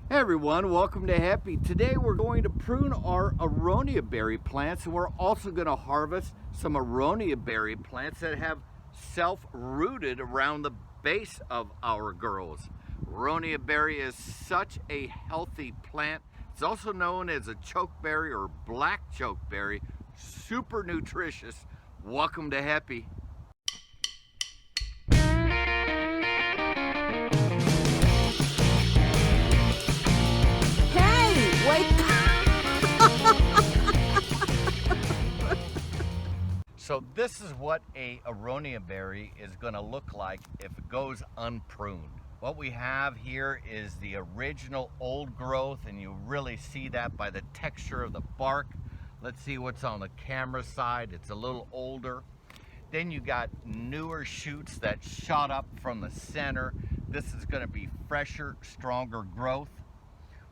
Hey everyone, welcome to Happy. Today we're going to prune our Aronia berry plants, and we're also going to harvest some Aronia berry plants that have self-rooted around the base of our girls. Aronia berry is such a healthy plant. It's also known as a chokeberry or black chokeberry. Super nutritious. Welcome to Happy. So this is what a Aronia berry is going to look like if it goes unpruned. What we have here is the original old growth, and you really see that by the texture of the bark. Let's see what's on the camera side. It's a little older. Then you got newer shoots that shot up from the center. This is going to be fresher, stronger growth.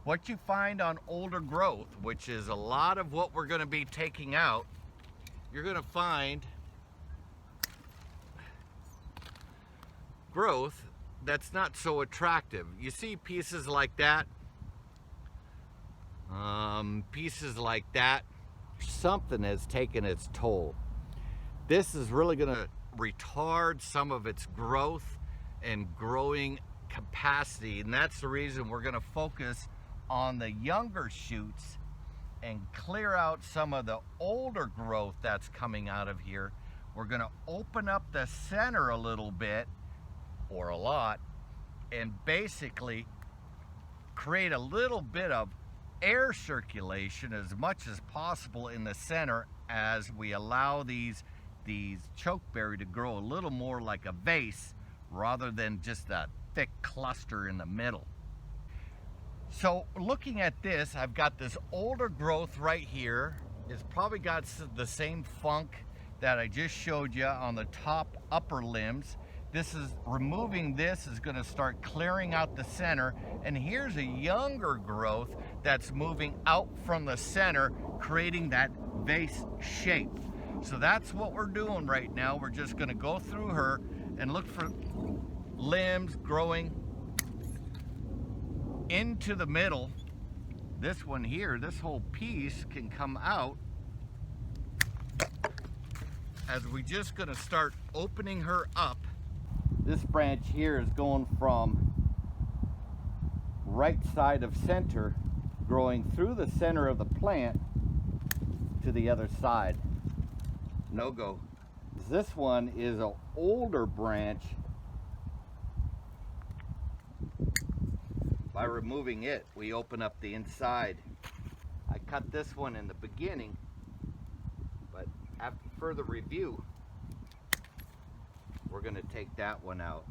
What you find on older growth, which is a lot of what we're going to be taking out, you're going to find growth that's not so attractive. You see pieces like that, something has taken its toll. This is really going to retard some of its growth and growing capacity, and that's the reason we're going to focus on the younger shoots and clear out some of the older growth that's coming out of here. We're going to open up the center a little bit, or a lot, and basically create a little bit of air circulation as much as possible in the center as we allow these chokeberry to grow a little more like a vase rather than just a thick cluster in the middle. So looking at this, I've got this older growth right here. It's probably got the same funk that I just showed you on the top upper limbs. Removing this is going to start clearing out the center, and here's a younger growth that's moving out from the center, creating that vase shape. So that's what we're doing right now. We're just going to go through her and look for limbs growing into the middle. This one here, this whole piece can come out as we just going to start opening her up. This branch here is going from right side of center, growing through the center of the plant to the other side. No go. This one is an older branch. By removing it, we open up the inside. I cut this one in the beginning, but after further review, we're going to take that one out.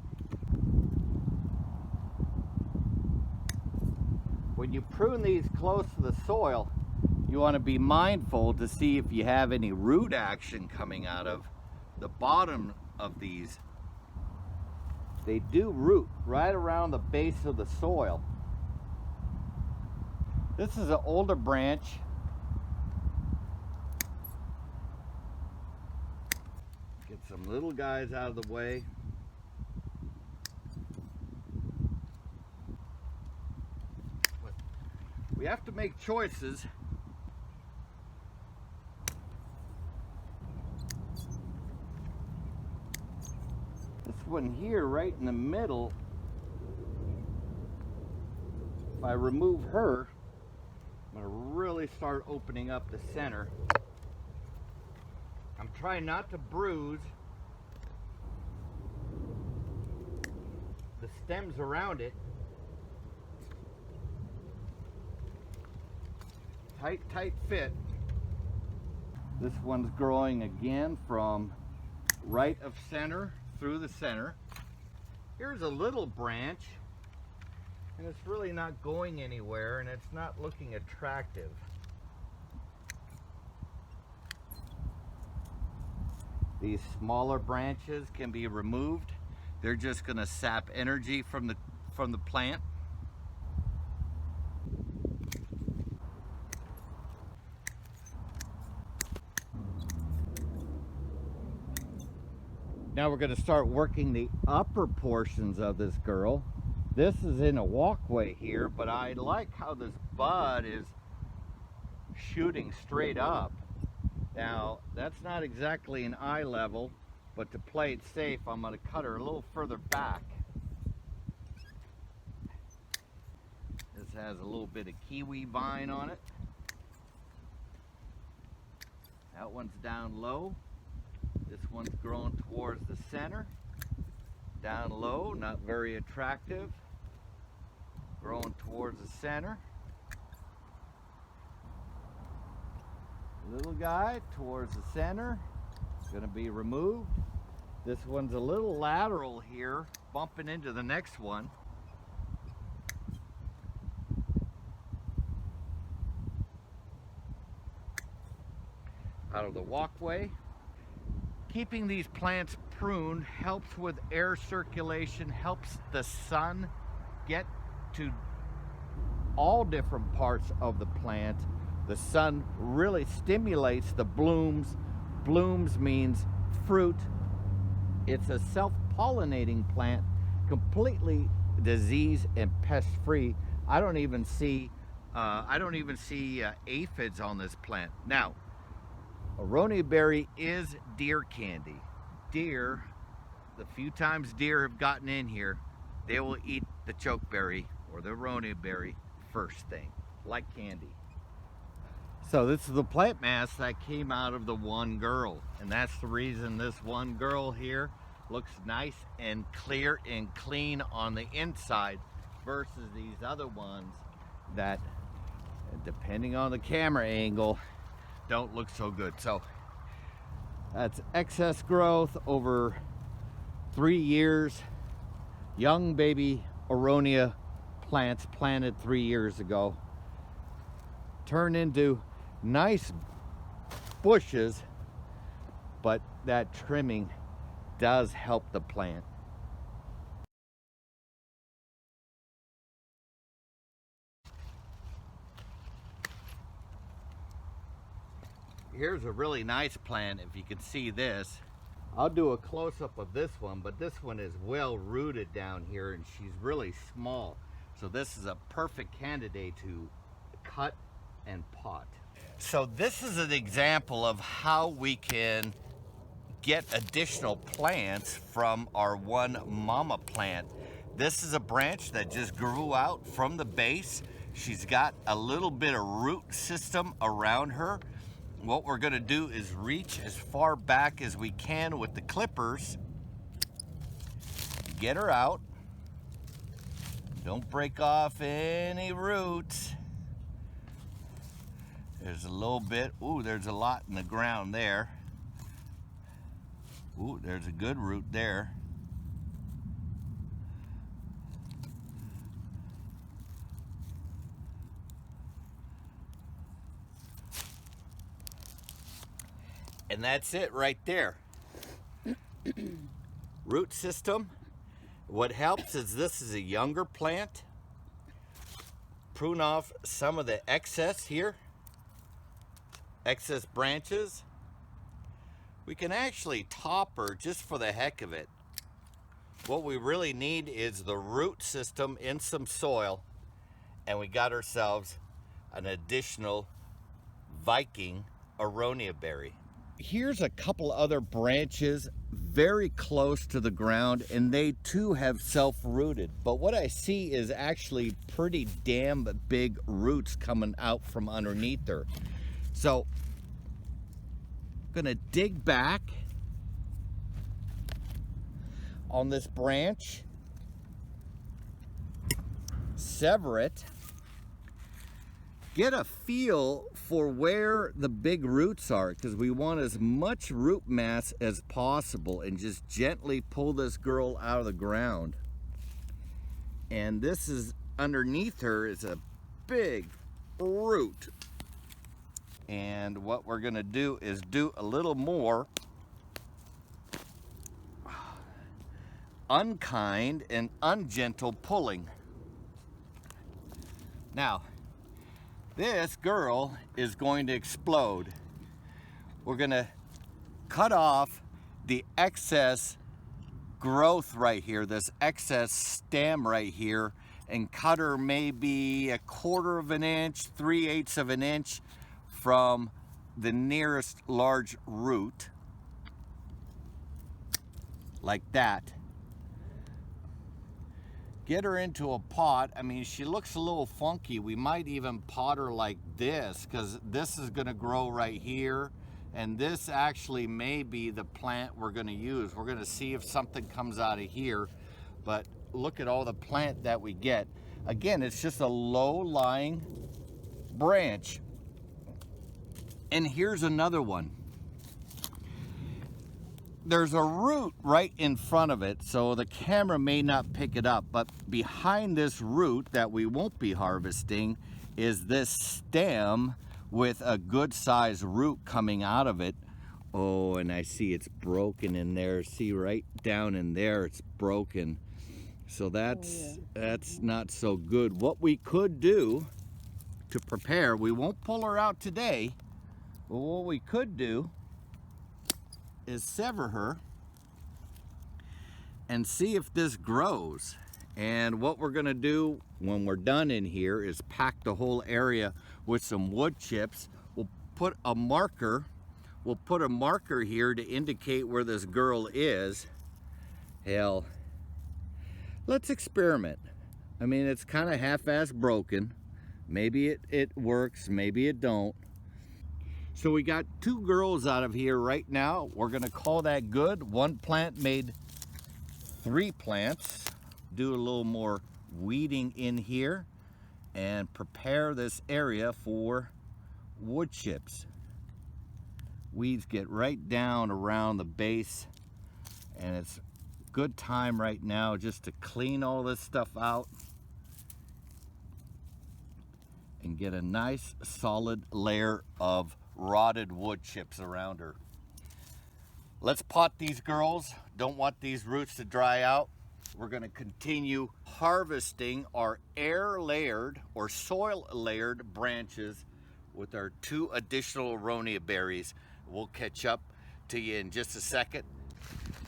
When you prune these close to the soil, you want to be mindful to see if you have any root action coming out of the bottom of these. They do root right around the base of the soil. This is an older branch. Get some little guys out of the way. We have to make choices. This one here, right in the middle, if I remove her, I'm going to really start opening up the center. I'm trying not to bruise the stems around it. Tight fit. This one's growing again from right of center through the center. Here's a little branch, and it's really not going anywhere, and it's not looking attractive. These smaller branches can be removed. They're just going to sap energy from the plant. Now we're going to start working the upper portions of this girl. This is in a walkway here, but I like how this bud is shooting straight up. Now, that's not exactly an eye level, but to play it safe, I'm going to cut her a little further back. This has a little bit of kiwi vine on it. That one's down low. This one's growing towards the center. Down low, not very attractive. Growing towards the center. Little guy towards the center. Going to be removed. This one's a little lateral here, bumping into the next one. Out of the walkway. Keeping these plants pruned helps with air circulation, helps the sun get to all different parts of the plant. The sun really stimulates the blooms. Blooms means fruit. It's a self-pollinating plant, completely disease and pest-free. I don't even see aphids on this plant. Now, Aronia berry is deer candy. Deer, the few times deer have gotten in here, they will eat the chokeberry or the Aronia berry first thing, like candy. So this is the plant mass that came out of the one girl, and that's the reason this one girl here looks nice and clear and clean on the inside versus these other ones that, depending on the camera angle, don't look so good. So that's excess growth over 3 years. Young baby Aronia plants planted 3 years ago turned into nice bushes, but that trimming does help the plant. Here's a really nice plant, if you can see this. I'll do a close-up of this one, but this one is well rooted down here and she's really small. So this is a perfect candidate to cut and pot. So this is an example of how we can get additional plants from our one mama plant. This is a branch that just grew out from the base. She's got a little bit of root system around her. What we're gonna do is reach as far back as we can with the clippers, get her out. Don't break off any roots. There's a little bit. Ooh, there's a lot in the ground there. Ooh, there's a good root there. And that's it right there. Root system. What helps is this is a younger plant. Prune off some of the excess here. Excess branches. We can actually top her just for the heck of it. What we really need is the root system in some soil, and we got ourselves an additional Viking Aronia berry. Here's a couple other branches very close to the ground, and they too have self-rooted. But what I see is actually pretty damn big roots coming out from underneath her. So I'm gonna dig back on this branch, sever it, get a feel for where the big roots are, because we want as much root mass as possible, and just gently pull this girl out of the ground. And this is underneath her is a big root. And what we're gonna do is do a little more unkind and ungentle pulling. Now, this girl is going to explode. We're gonna cut off the excess growth right here, this excess stem right here, and cut her maybe 1/4 of an inch, 3/8 of an inch from the nearest large root, like that. Get her into a pot. I mean, she looks a little funky. We might even pot her like this, because this is gonna grow right here, and this actually may be the plant we're gonna use. We're gonna see if something comes out of here, but look at all the plant that we get. Again, it's just a low-lying branch. And here's another one. There's a root right in front of it, so the camera may not pick it up, but behind this root that we won't be harvesting is this stem with a good sized root coming out of it. Oh, and I see it's broken in there. See right down in there, it's broken. So that's not so good. What we could do to prepare, we won't pull her out today, but what we could do is sever her and see if this grows. And what we're gonna do when we're done in here is pack the whole area with some wood chips. We'll put a marker here to indicate where this girl is. Hell, let's experiment. I mean, it's kind of half-ass broken. Maybe it works, maybe it don't. So we got 2 girls out of here right now. We're gonna call that good. 1 plant made 3 plants. Do a little more weeding in here and prepare this area for wood chips. Weeds get right down around the base, and it's good time right now just to clean all this stuff out and get a nice solid layer of rotted wood chips around her. Let's pot these girls. Don't want these roots to dry out. We're going to continue harvesting our air layered or soil layered branches with our 2 additional Aronia berries. We'll catch up to you in just a second.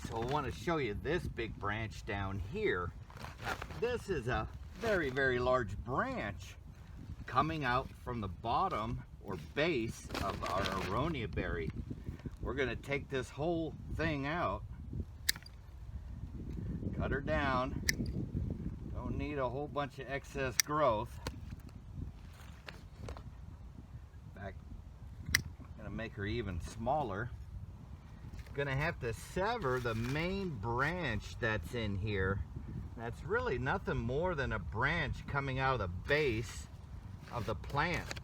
So I want to show you this big branch down here. Now, this is a very, very large branch coming out from the bottom or base of our Aronia berry. We're gonna take this whole thing out, cut her down. Don't need a whole bunch of excess growth. In fact, I'm gonna make her even smaller. Gonna have to sever the main branch that's in here. That's really nothing more than a branch coming out of the base of the plant.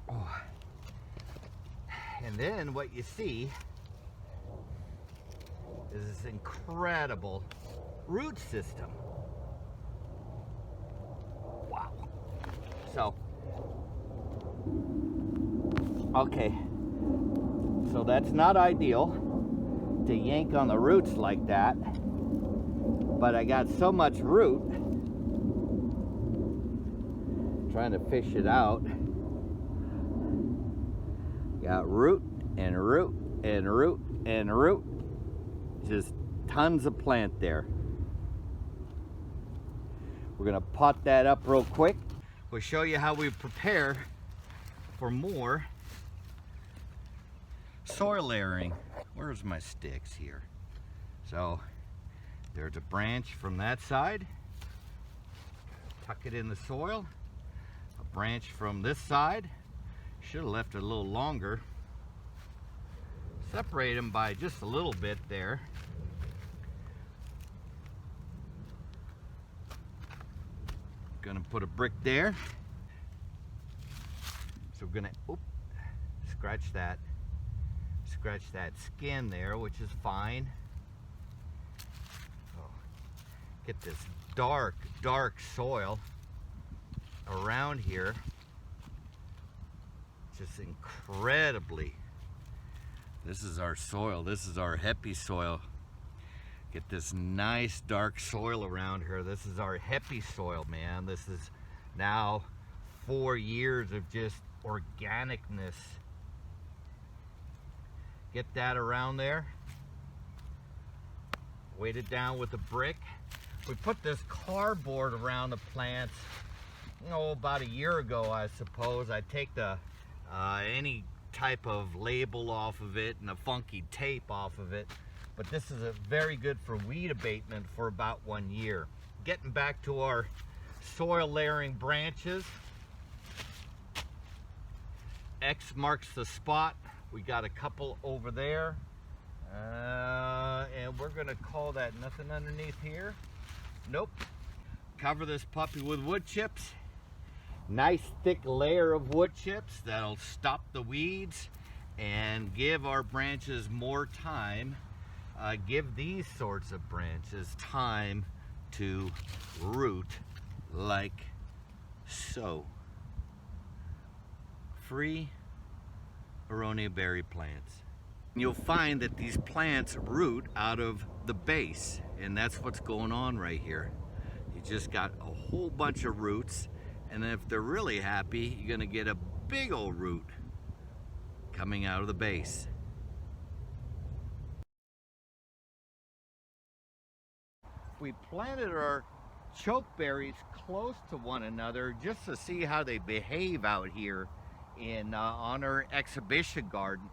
Oh. And then what you see is this incredible root system. Wow. So, okay, so that's not ideal to yank on the roots like that, but I got so much root, trying to fish it out. Got root and root and root and root, just tons of plant there. We're gonna pot that up real quick. We'll show you how we prepare for more soil layering. Where's my sticks here? So there's a branch from that side. Tuck it in the soil. A branch from this side. Should have left it a little longer. Separate them by just a little bit there. Gonna put a brick there. So we're gonna scratch that skin there, which is fine. Oh, get this dark soil around here. Just incredibly. This is our soil. This is our happy soil. Get this nice dark soil around here. This is our happy soil, man. This is now 4 years of just organicness. Get that around there. Weight it down with a brick. We put this cardboard around the plants, you know, about a year ago, I suppose. I take the any type of label off of it and a funky tape off of it. But this is very good for weed abatement for about 1 year. Getting back to our soil layering branches. X marks the spot. We got a couple over there. And we're gonna call that nothing underneath here. Nope. Cover this puppy with wood chips. Nice thick layer of wood chips that'll stop the weeds and give our branches more time. Give these sorts of branches time to root like so. Free Aronia berry plants. You'll find that these plants root out of the base, and that's what's going on right here. You just got a whole bunch of roots, and if they're really happy, you're gonna get a big old root coming out of the base. We planted our chokeberries close to one another just to see how they behave out here in on our exhibition garden.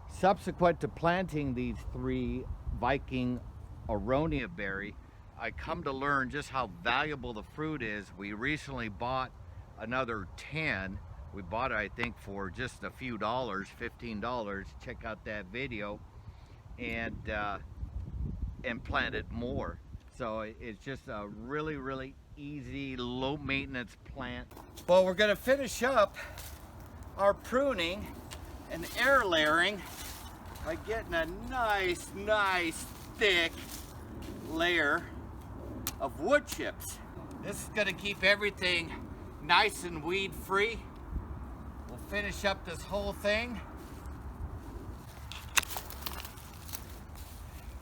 Subsequent to planting these 3 Viking Aronia berry, I come to learn just how valuable the fruit is. We recently bought another 10. We bought it, I think, for just a few dollars, $15. Check out that video, and planted more. So it's just a really, really easy, low maintenance plant. Well, we're gonna finish up our pruning and air layering by getting a nice thick layer of wood chips. This is gonna keep everything nice and weed free. We'll finish up this whole thing.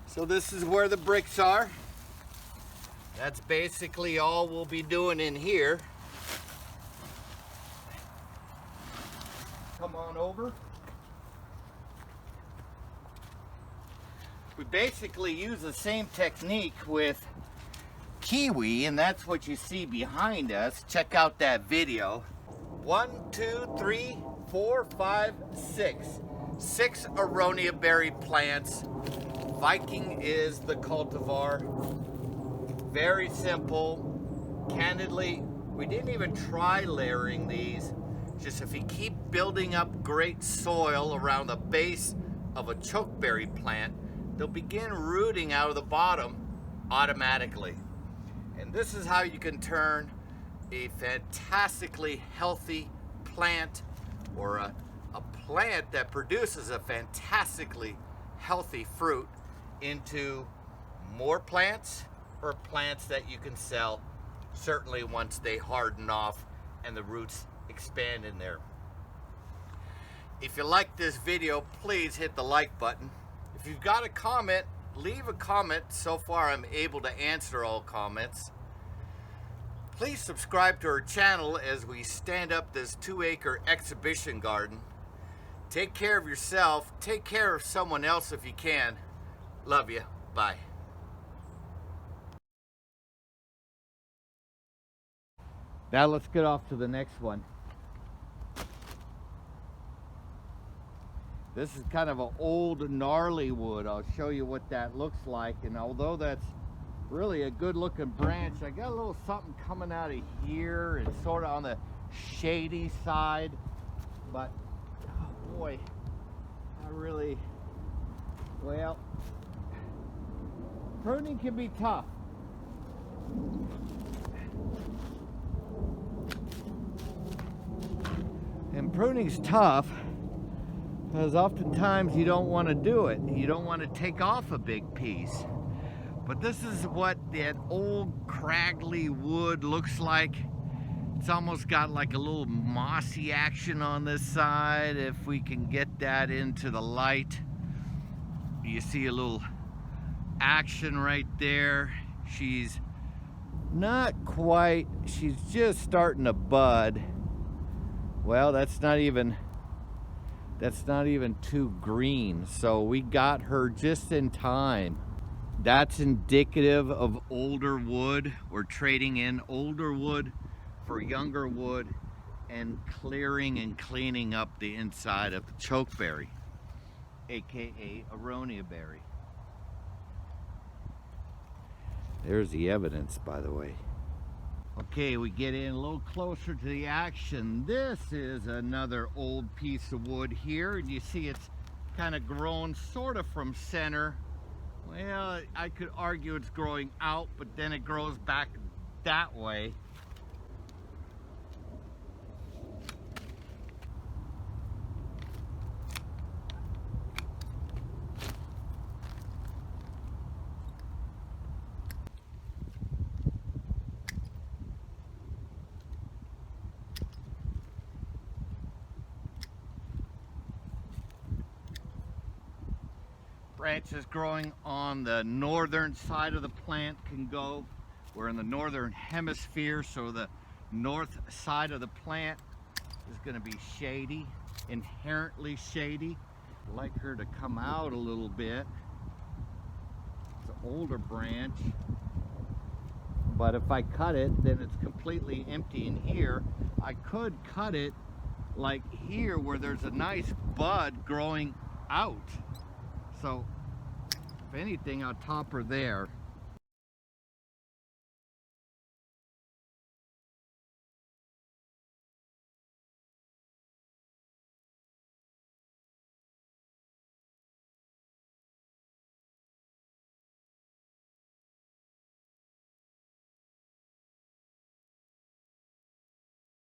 So this is where the bricks are. That's basically all we'll be doing in here. Come on over. We basically use the same technique with kiwi, and that's what you see behind us. Check out that video. 1, 2, 3, 4, 5, 6. 6 Aronia berry plants. Viking is the cultivar. Very simple. Candidly, we didn't even try layering these. Just if you keep building up great soil around the base of a chokeberry plant, they'll begin rooting out of the bottom automatically. And this is how you can turn a fantastically healthy plant, or a plant that produces a fantastically healthy fruit, into more plants, or plants that you can sell, certainly once they harden off and the roots expand in there. If you like this video, please hit the like button. If you've got a comment, leave a comment. So far I'm able to answer all comments. Please subscribe to our channel as we stand up this 2-acre exhibition garden. Take care of yourself. Take care of someone else if you can. Love you. Bye. Now let's get off to the next one. This is kind of an old gnarly wood. I'll show you what that looks like. And although that's really a good looking branch, I got a little something coming out of here. It's sort of on the shady side, but oh boy, well, pruning can be tough. And pruning's tough because oftentimes you don't want to do it. You don't want to take off a big piece. But this is what that old craggly wood looks like. It's almost got like a little mossy action on this side. If we can get that into the light, you see a little action right there. She's not quite, she's just starting to bud. Well, that's not even too green. So we got her just in time. That's indicative of older wood. We're trading in older wood for younger wood and clearing and cleaning up the inside of the chokeberry, aka Aronia berry. There's the evidence, by the way. Okay, we get in a little closer to the action. This is another old piece of wood here, and you see it's kind of grown sort of from center. Well, I could argue it's growing out, but then it grows back that way. Branches growing on the northern side of the plant can go. We're in the northern hemisphere, so the north side of the plant is going to be shady, inherently shady. I'd like her to come out a little bit. It's an older branch, but if I cut it, then it's completely empty in here. I could cut it like here where there's a nice bud growing out. So if anything, I'll top her there.